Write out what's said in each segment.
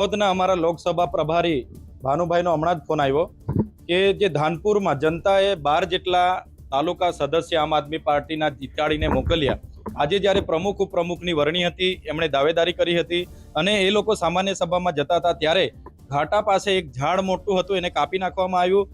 દાહોદના અમારા લોકસભા પ્રભારી ભાનુભાઈનો હમણાં જ ફોન આવ્યો કે જે ધાનપુરમાં જનતાએ 12 જેટલા તાલુકા સદસ્ય આમ આદમી પાર્ટીના જીતાડીને મોકલ્યા. આજે જ્યારે પ્રમુખ ઉપપ્રમુખની વરણી હતી, એમણે દાવેદારી કરી હતી અને એ લોકો સામાન્ય સભામાં જતા હતા ત્યારે ઘાટા પાસે એક ઝાડ મોટું હતું, એને કાપી નાખવામાં આવ્યું.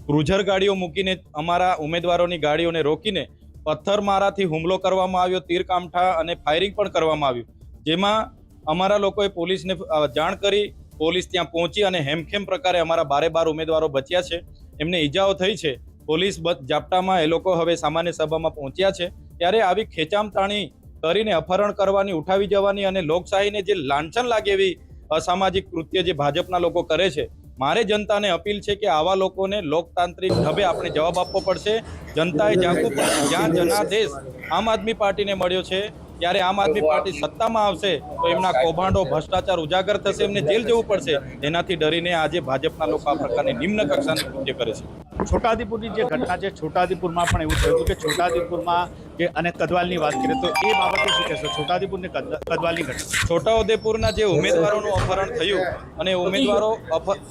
ક્રુઝર ગાડીઓ મૂકીને અમારા ઉમેદવારોની ગાડીઓને રોકીને પથ્થરમારાથી હુમલો કરવામાં આવ્યો, તીરકામઠા અને ફાયરિંગ પણ કરવામાં આવ્યું. જેમાં અમારા લોકોએ પોલીસને જાણ કરી, પોલીસ ત્યાં પહોંચી અને હેમખેમ પ્રકારે અમારા 12 ઉમેદવારો બચ્યા છે. એમને ઈજાઓ થઈ છે. પોલીસ જાપ્તામાં એ લોકો હવે સામાન્ય સભામાં પહોંચ્યા છે. ત્યારે આવી ખેંચામતાણી કરીને અપહરણ કરવાની, ઉઠાવી જવાની અને લોકશાહીને જે લાંછન લાગે એવી અસામાજિક કૃત્ય જે ભાજપના લોકો કરે છે, મારે જનતાને અપીલ છે કે આવા લોકોને લોકતાંત્રિક ઢબે આપણે જવાબ આપવો પડશે. જનતાએ જાગવું પડશે. જ્યાં જનાદેશ આમ આદમી પાર્ટીને મળ્યો છે, ત્યારે આમ આદમી પાર્ટી સત્તામાં આવશે તો એમના કૌભાંડો, ભ્રષ્ટાચાર ઉજાગર થશે, એમને જેલ જવું પડશે. એનાથી ડરીને આજે ભાજપના લોકો આ પ્રકારની નિમ્ન કક્ષાની કૃત્ય કરે છે. છોટાઉદેપુરની જે ઘટના છે, છોટાઉદેપુરમાં પણ એવું થયું કે છોટાઉદેપુરમાં જે અને કદવાલની વાત કરીએ તો એ બાબતે શું કહેશો? છોટાઉદેપુરની કદવાલની ઘટના, છોટાઉદેપુરના જે ઉમેદવારોનું અપહરણ થયું અને ઉમેદવારો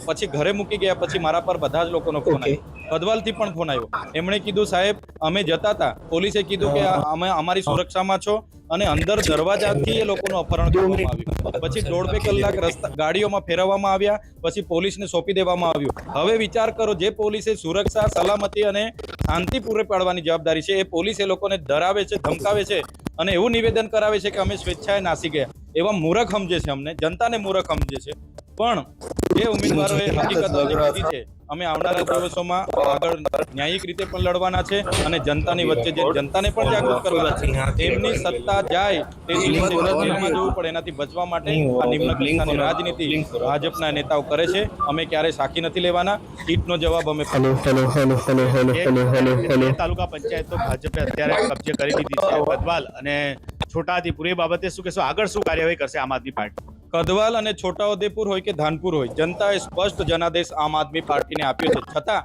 પછી ઘરે મૂકી ગયા, પછી મારા પર બધા જ લોકોનો ફોન આવ્યો, કદવાલથી પણ ફોન આવ્યો. એમણે કીધું, સાહેબ અમે જતા હતા, પોલીસે કીધું કે અમે અમારી સુરક્ષામાં છો અને અંદર દરવાજાથી એ લોકોનું અપહરણ કરવામાં આવ્યું. પછી 1.5-2 કલાક રસ્તા ગાડીઓમાં ફેરવવામાં આવ્યા, પછી પોલીસને સોંપી દેવામાં આવ્યું. હવે વિચાર કરો, જે પોલીસે સુરક્ષા, સલામતી અને શાંતિ પૂરી પાડવાની જવાબદારી છે, એ પોલીસ એ લોકોને ડરાવે છે, ધમકાવે છે અને એવું નિવેદન કરાવે છે કે અમે સ્વેચ્છાએ નાસી ગયા. એવા મૂર્ખ સમજે છે, અમને જનતાને મૂર્ખ સમજે છે. પણ જે ઉમેદવારોએ હકીકત કીધી છે, અમે આવનારા દિવસોમાં આગળ ન્યાયિક રીતે પણ લડવાના છે અને જનતાની વચ્ચે જે જનતાને પણ જાગૃત કરવાના છે. એમની સત્તા જાય તે દિવસે જેલમાં જવું પડે, એનાથી બચવા માટે આ નિમ્ન કક્ષાની રાજનીતિ ભાજપના નેતાઓ કરે છે. અમે ક્યારેય સાખી નથી લેવાના. ઈટનો જવાબ અમે તાલુકા પંચાયત તો ભાજપે અત્યારે કબજે કરી લીધી છે, કદવાલ અને છોટાઉદેપુર. એ બાબતે શું કહેશો? આગળ શું કાર્યવાહી કરશે આમ આદમી પાર્ટી? કદવાલ અને છોટાઉદેપુર હોય કે ધાનપુર હોય, જનતાએ સ્પષ્ટ જનાદેશ આમ આદમી પાર્ટીને આપ્યો છે. છતાં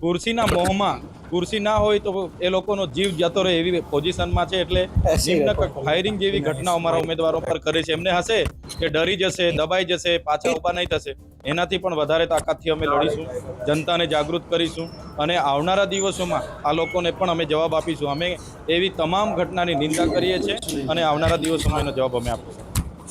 ખુરશીના મોહમાં, ખુરશી ના હોય તો એ લોકોનો જીવ જતો રહે એવી પોઝિશનમાં છે. એટલે નિમ્ન ફાયરિંગ જેવી ઘટનાઓ અમારા ઉમેદવારો પર કરે છે. એમને હશે કે ડરી જશે, દબાઈ જશે, પાછા ઊભા નહીં થશે. એનાથી પણ વધારે તાકાતથી અમે લડીશું, જનતાને જાગૃત કરીશું અને આવનારા દિવસોમાં આ લોકોને પણ અમે જવાબ આપીશું. અમે એવી તમામ ઘટનાની નિંદા કરીએ છીએ અને આવનારા દિવસોમાં એનો જવાબ અમે આપીશું.